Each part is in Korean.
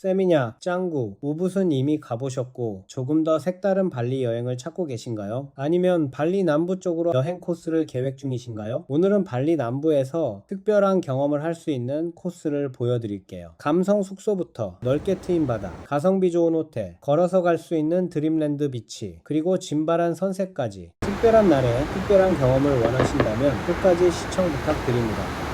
세미냐, 짱구, 우붓은 이미 가보셨고 조금 더 색다른 발리 여행을 찾고 계신가요? 아니면 발리 남부 쪽으로 여행 코스를 계획 중이신가요? 오늘은 발리 남부에서 특별한 경험을 할 수 있는 코스를 보여드릴게요. 감성 숙소부터 넓게 트인 바다, 가성비 좋은 호텔, 걸어서 갈 수 있는 드림랜드 비치, 그리고 진발한 선셋까지 특별한 날에 특별한 경험을 원하신다면 끝까지 시청 부탁드립니다.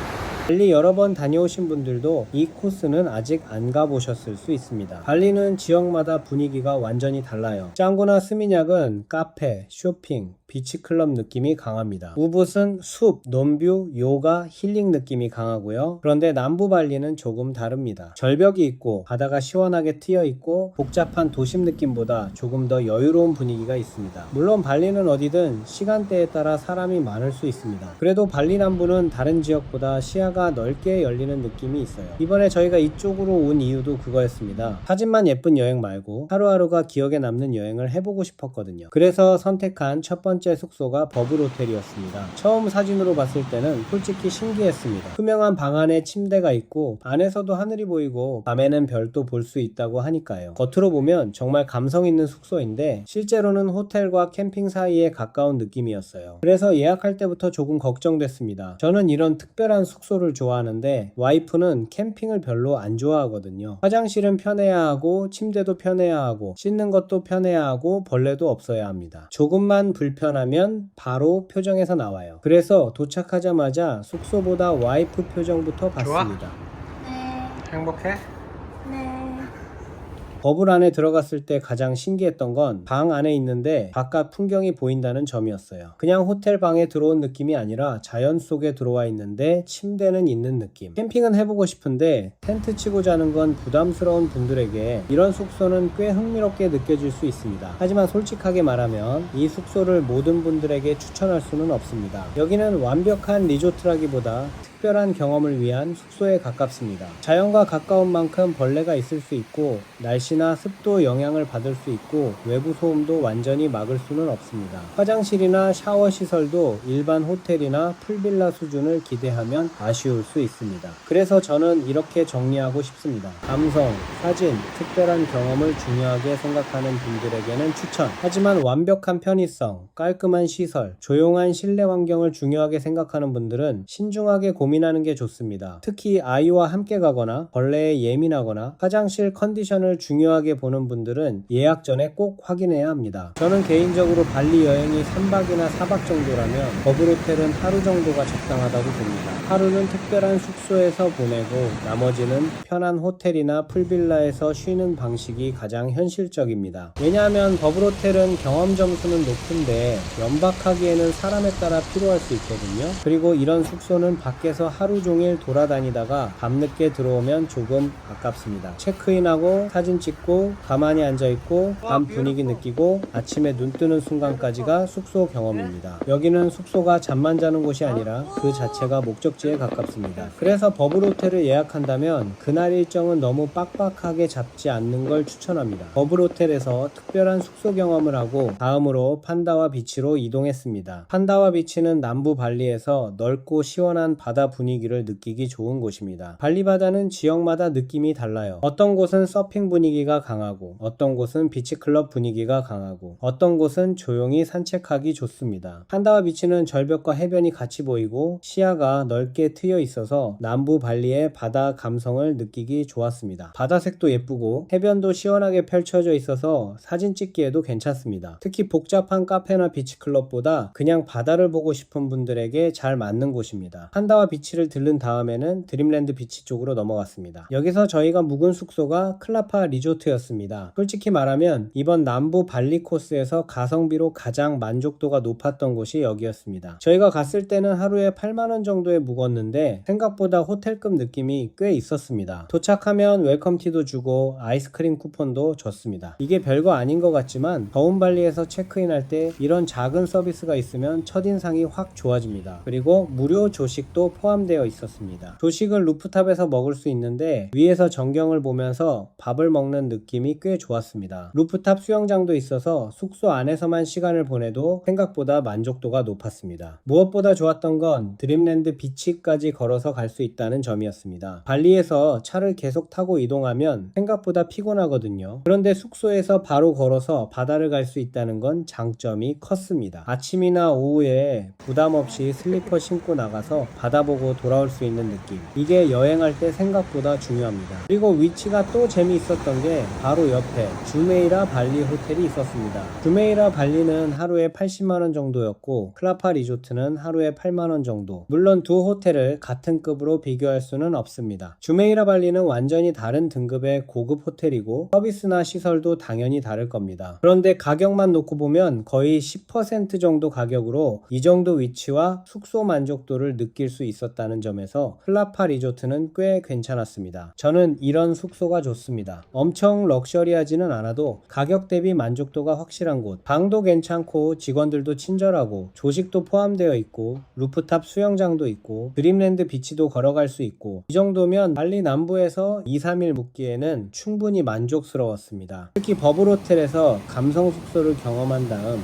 발리 여러 번 다녀오신 분들도 이 코스는 아직 안 가보셨을 수 있습니다. 발리는 지역마다 분위기가 완전히 달라요. 짱구나 스미냑은 카페, 쇼핑, 비치클럽 느낌이 강합니다. 우붓은 숲, 논뷰, 요가, 힐링 느낌이 강하고요. 그런데 남부 발리는 조금 다릅니다. 절벽이 있고 바다가 시원하게 트여 있고 복잡한 도심 느낌보다 조금 더 여유로운 분위기가 있습니다. 물론 발리는 어디든 시간대에 따라 사람이 많을 수 있습니다. 그래도 발리 남부는 다른 지역보다 시야가 넓게 열리는 느낌이 있어요. 이번에 저희가 이쪽으로 온 이유도 그거였습니다. 사진만 예쁜 여행 말고 하루하루가 기억에 남는 여행을 해보고 싶었거든요. 그래서 선택한 첫 번째 숙소가 버블호텔이었습니다. 처음 사진으로 봤을 때는 솔직히 신기했습니다. 투명한 방 안에 침대가 있고 안에서도 하늘이 보이고 밤에는 별도 볼 수 있다고 하니까요. 겉으로 보면 정말 감성 있는 숙소인데 실제로는 호텔과 캠핑 사이에 가까운 느낌이었어요. 그래서 예약할 때부터 조금 걱정됐습니다. 저는 이런 특별한 숙소를 좋아하는데 와이프는 캠핑을 별로 안 좋아하거든요. 화장실은 편해야 하고 침대도 편해야 하고 씻는 것도 편해야 하고 벌레도 없어야 합니다. 조금만 불편하면 바로 표정에서 나와요. 그래서 도착하자마자 숙소보다 와이프 표정부터 봤습니다. 네, 행복해? 네. 버블 안에 들어갔을 때 가장 신기했던 건 방 안에 있는데 바깥 풍경이 보인다는 점이었어요. 그냥 호텔 방에 들어온 느낌이 아니라 자연 속에 들어와 있는데 침대는 있는 느낌. 캠핑은 해보고 싶은데 텐트 치고 자는 건 부담스러운 분들에게 이런 숙소는 꽤 흥미롭게 느껴질 수 있습니다. 하지만 솔직하게 말하면 이 숙소를 모든 분들에게 추천할 수는 없습니다. 여기는 완벽한 리조트라기보다 특별한 경험을 위한 숙소에 가깝습니다. 자연과 가까운 만큼 벌레가 있을 수 있고 날씨나 습도 영향을 받을 수 있고 외부 소음도 완전히 막을 수는 없습니다. 화장실이나 샤워 시설도 일반 호텔이나 풀빌라 수준을 기대하면 아쉬울 수 있습니다. 그래서 저는 이렇게 정리하고 싶습니다. 감성, 사진, 특별한 경험을 중요하게 생각하는 분들에게는 추천. 하지만 완벽한 편의성, 깔끔한 시설, 조용한 실내 환경을 중요하게 생각하는 분들은 신중하게 고민하는 게 좋습니다. 특히 아이와 함께 가거나 벌레에 예민하거나 화장실 컨디션을 중요하게 보는 분들은 예약 전에 꼭 확인해야 합니다. 저는 개인적으로 발리 여행이 3박이나 4박 정도라면 버블호텔은 하루 정도가 적당하다고 봅니다. 하루는 특별한 숙소에서 보내고 나머지는 편한 호텔이나 풀빌라에서 쉬는 방식이 가장 현실적입니다. 왜냐하면 버블호텔은 경험 점수는 높은데 연박하기에는 사람에 따라 필요할 수 있거든요. 그리고 이런 숙소는 밖에서 하루 종일 돌아다니다가 밤늦게 들어오면 조금 아깝습니다. 체크인하고 사진 찍고 가만히 앉아있고 밤 분위기 느끼고 아침에 눈 뜨는 순간까지가 숙소 경험입니다. 여기는 숙소가 잠만 자는 곳이 아니라 그 자체가 목적지에 가깝습니다. 그래서 버블호텔을 예약한다면 그날 일정은 너무 빡빡하게 잡지 않는 걸 추천합니다. 버블호텔에서 특별한 숙소 경험을 하고 다음으로 판다와 비치로 이동했습니다. 판다와 비치는 남부 발리에서 넓고 시원한 바다 분위기를 느끼기 좋은 곳입니다. 발리 바다는 지역마다 느낌이 달라요. 어떤 곳은 서핑 분위기가 강하고 어떤 곳은 비치클럽 분위기가 강하고 어떤 곳은 조용히 산책하기 좋습니다. 판다와 비치는 절벽과 해변이 같이 보이고 시야가 넓게 트여 있어서 남부 발리의 바다 감성을 느끼기 좋았습니다. 바다색도 예쁘고 해변도 시원하게 펼쳐져 있어서 사진 찍기에도 괜찮습니다. 특히 복잡한 카페나 비치클럽보다 그냥 바다를 보고 싶은 분들에게 잘 맞는 곳입니다. 판다와 비치를 들른 다음에는 드림랜드 비치 쪽으로 넘어갔습니다. 여기서 저희가 묵은 숙소가 클라파 리조트였습니다. 솔직히 말하면 이번 남부 발리 코스에서 가성비로 가장 만족도가 높았던 곳이 여기였습니다. 저희가 갔을 때는 하루에 8만원 정도에 묵었는데 생각보다 호텔급 느낌이 꽤 있었습니다. 도착하면 웰컴티도 주고 아이스크림 쿠폰도 줬습니다. 이게 별거 아닌 것 같지만 더운 발리에서 체크인할 때 이런 작은 서비스가 있으면 첫인상이 확 좋아집니다. 그리고 무료 조식도 포함되어 있었습니다. 조식을 루프탑에서 먹을 수 있는데 위에서 전경을 보면서 밥을 먹는 들어오는 느낌이 꽤 좋았습니다. 루프탑 수영장도 있어서 숙소 안에서만 시간을 보내도 생각보다 만족도가 높았습니다. 무엇보다 좋았던 건 드림랜드 비치까지 걸어서 갈 수 있다는 점이었습니다. 발리에서 차를 계속 타고 이동하면 생각보다 피곤하거든요. 그런데 숙소에서 바로 걸어서 바다를 갈 수 있다는 건 장점이 컸습니다. 아침이나 오후에 부담 없이 슬리퍼 신고 나가서 바다 보고 돌아올 수 있는 느낌. 이게 여행할 때 생각보다 중요합니다. 그리고 위치가 또 재미있었던 게 바로 옆에 주메이라 발리 호텔이 있었습니다. 주메이라 발리는 하루에 80만원 정도였고 클라파 리조트는 하루에 8만원 정도. 물론 두 호텔을 같은 급으로 비교할 수는 없습니다. 주메이라 발리는 완전히 다른 등급의 고급 호텔이고 서비스나 시설도 당연히 다를 겁니다. 그런데 가격만 놓고 보면 거의 10% 정도 가격으로 이 정도 위치와 숙소 만족도를 느낄 수 있었다는 점에서 클라파 리조트는 꽤 괜찮았습니다. 저는 이런 숙소가 좋습니다. 엄청 럭셔리하지는 않아도 가격 대비 만족도가 확실한 곳. 방도 괜찮고 직원들도 친절하고 조식도 포함되어 있고 루프탑 수영장도 있고 드림랜드 비치도 걸어갈 수 있고 이 정도면 발리 남부에서 2-3일 묵기에는 충분히 만족스러웠습니다. 특히 버블 호텔에서 감성 숙소를 경험한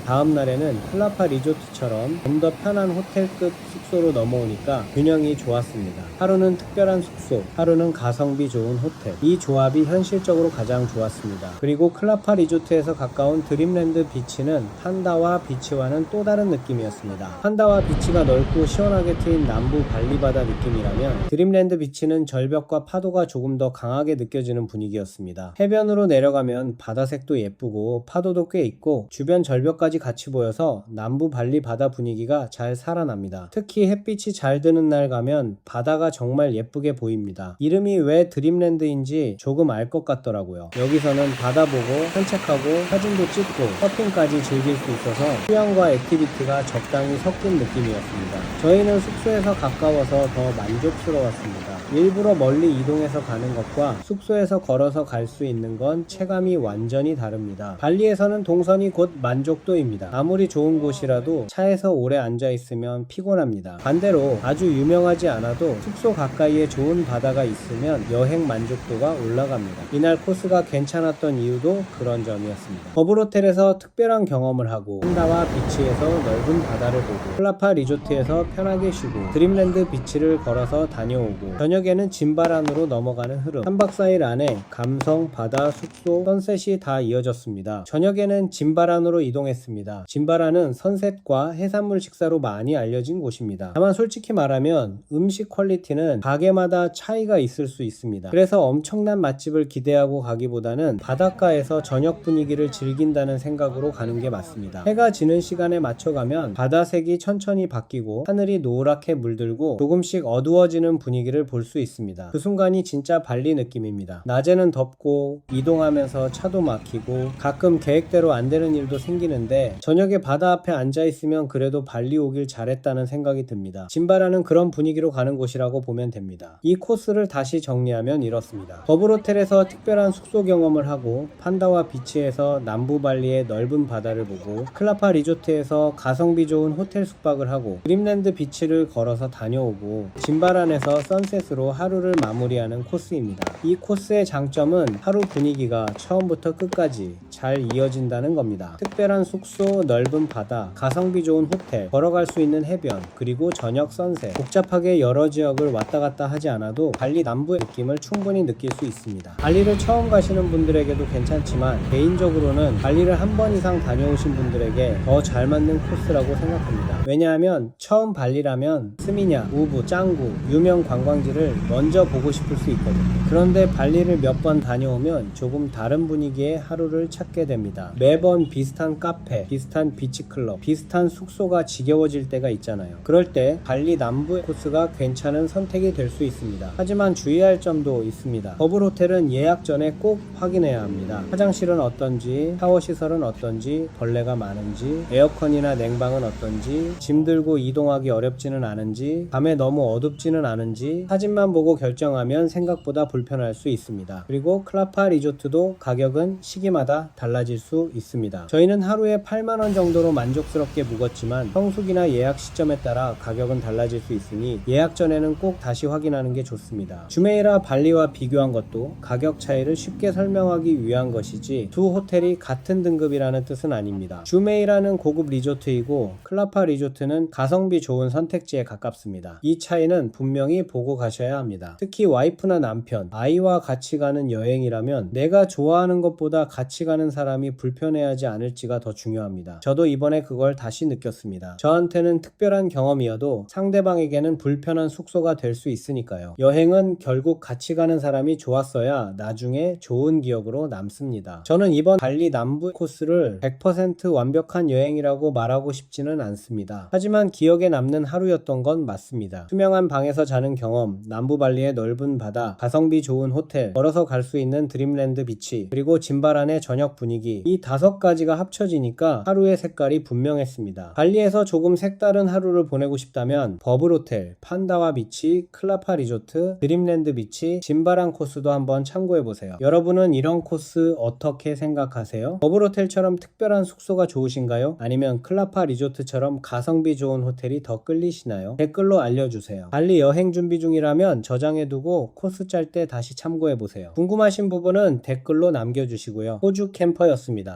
다음 날에는 클라파 리조트처럼 좀 더 편한 호텔급 숙소로 넘어오니까 균형이 좋았습니다. 하루는 특별한 숙소, 하루는 가성비 좋은 호텔. 이 조합이 현실적으로 가장 좋았습니다. 그리고 클라파 리조트에서 가까운 드림랜드 비치는 판다와 비치와는 또 다른 느낌이었습니다. 판다와 비치가 넓고 시원하게 트인 남부 발리 바다 느낌이라면 드림랜드 비치는 절벽과 파도가 조금 더 강하게 느껴지는 분위기였습니다. 해변으로 내려가면 바다색도 예쁘고 파도도 꽤 있고 주변 절벽까지 같이 보여서 남부 발리 바다 분위기가 잘 살아납니다. 특히 햇빛이 잘 드는 날 가면 바다가 정말 예쁘게 보입니다. 이름이 왜 드림랜드인지 조금 알 것 같더라고요. 여기서는 바다 보고 산책하고 사진도 찍고 서핑까지 즐길 수 있어서 휴양과 액티비티가 적당히 섞인 느낌이었습니다. 저희는 숙소에서 가까워서 더 만족스러웠습니다. 일부러 멀리 이동해서 가는 것과 숙소에서 걸어서 갈 수 있는 건 체감이 완전히 다릅니다. 발리에서는 동선이 곧 만족도입니다. 아무리 좋은 곳이라도 차에서 오래 앉아 있으면 피곤합니다. 반대로 아주 유명하지 않아도 숙소 가까이에 좋은 바다가 있으면 여행 만족도가 올라갑니다. 이날 코스가 괜찮았던 이유도 그런 점이었습니다. 버블 호텔에서 특별한 경험을 하고 판다와 비치에서 넓은 바다를 보고 클라파 리조트에서 편하게 쉬고 드림랜드 비치를 걸어서 다녀오고 저녁에는 짐바란으로 넘어가는 흐름. 3박 4일 안에 감성, 바다, 숙소, 선셋이 다 이어졌습니다. 저녁에는 짐바란으로 이동했습니다. 짐바란은 선셋과 해산물 식사로 많이 알려진 곳입니다. 다만 솔직히 말하면 음식 퀄리티는 가게마다 차이가 있을 수 있습니다. 그래서 엄청난 맛집을 기대하고 가기보다는 바닷가에서 저녁 분위기를 즐긴다는 생각으로 가는 게 맞습니다. 해가 지는 시간에 맞춰가면 바다색이 천천히 바뀌고 하늘이 노랗게 물들고 조금씩 어두워지는 분위기를 볼 수 있습니다. 그 순간이 진짜 발리 느낌입니다. 낮에는 덥고 이동하면서 차도 막히고 가끔 계획대로 안 되는 일도 생기는데 저녁에 바다 앞에 앉아 있으면 그래도 발리 오길 잘했다는 생각이 듭니다. 짐바라는 그런 분위기로 가는 곳이라고 보면 됩니다. 이 코스를 다시 정리하면 이렇습니다. 버블 호텔에서 특별한 숙소 경험을 하고 판다와 비치에서 남부 발리의 넓은 바다를 보고 클라파 리조트에서 가성비 좋은 호텔 숙박을 하고 드림랜드 비치를 걸어서 다녀오고 짐바란에서 선셋으로 하루를 마무리하는 코스입니다. 이 코스의 장점은 하루 분위기가 처음부터 끝까지 잘 이어진다는 겁니다. 특별한 숙소, 넓은 바다, 가성비 좋은 호텔, 걸어갈 수 있는 해변, 그리고 저녁 선셋. 복잡하게 여러 지역을 왔다 갔다 하지 않아도 발리 남부의 느낌을 충분히 느낄 수 있습니다. 발리를 처음 가시는 분들에게도 괜찮지만 개인적으로는 발리를 한 번 이상 다녀오신 분들에게 더 잘 맞는 코스라고 생각합니다. 왜냐하면 처음 발리라면 스미냐, 우부, 짱구, 유명 관광지를 먼저 보고 싶을 수 있거든요. 그런데 발리를 몇 번 다녀오면 조금 다른 분위기의 하루를 찾게 됩니다. 매번 비슷한 카페, 비슷한 비치클럽, 비슷한 숙소가 지겨워질 때가 있잖아요. 그럴 때 발리 남부의 코스가 괜찮은 선택이 될 수 있습니다. 하지만 주의할 점도 있습니다. 버블 호텔은 예약 전에 꼭 확인해야 합니다. 화장실은 어떤지, 샤워 시설은 어떤지, 벌레가 많은지, 에어컨이나 냉방은 어떤지, 짐 들고 이동하기 어렵지는 않은지, 밤에 너무 어둡지는 않은지. 하지만 사진만 보고 결정하면 생각보다 불편할 수 있습니다. 그리고 클라파 리조트도 가격은 시기마다 달라질 수 있습니다. 저희는 하루에 8만원 정도로 만족스럽게 묵었지만 성수기나 예약 시점에 따라 가격은 달라질 수 있으니 예약 전에는 꼭 다시 확인하는 게 좋습니다. 주메이라 발리와 비교한 것도 가격 차이를 쉽게 설명하기 위한 것이지 두 호텔이 같은 등급이라는 뜻은 아닙니다. 주메이라는 고급 리조트이고 클라파 리조트는 가성비 좋은 선택지에 가깝습니다. 이 차이는 분명히 보고 가셔야 합니다. 특히 와이프나 남편, 아이와 같이 가는 여행이라면 내가 좋아하는 것보다 같이 가는 사람이 불편해하지 않을지가 더 중요합니다. 저도 이번에 그걸 다시 느꼈습니다. 저한테는 특별한 경험이어도 상대방에게는 불편한 숙소가 될 수 있으니까요. 여행은 결국 같이 가는 사람이 좋았어야 나중에 좋은 기억으로 남습니다. 저는 이번 발리 남부 코스를 100% 완벽한 여행이라고 말하고 싶지는 않습니다. 하지만 기억에 남는 하루였던 건 맞습니다. 투명한 방에서 자는 경험, 남부 발리의 넓은 바다, 가성비 좋은 호텔, 걸어서 갈 수 있는 드림랜드 비치, 그리고 짐바란의 저녁 분위기, 이 5가지가 합쳐지니까 하루의 색깔이 분명했습니다. 발리에서 조금 색다른 하루를 보내고 싶다면 버블 호텔, 판다와 비치, 클라파 리조트, 드림랜드 비치, 짐바란 코스도 한번 참고해보세요. 여러분은 이런 코스 어떻게 생각하세요? 버블 호텔처럼 특별한 숙소가 좋으신가요? 아니면 클라파 리조트처럼 가성비 좋은 호텔이 더 끌리시나요? 댓글로 알려주세요. 발리 여행 준비 중이라면 저장해두고 코스 짤 때 다시 참고해보세요. 궁금하신 부분은 댓글로 남겨주시고요. 호주 캠퍼였습니다.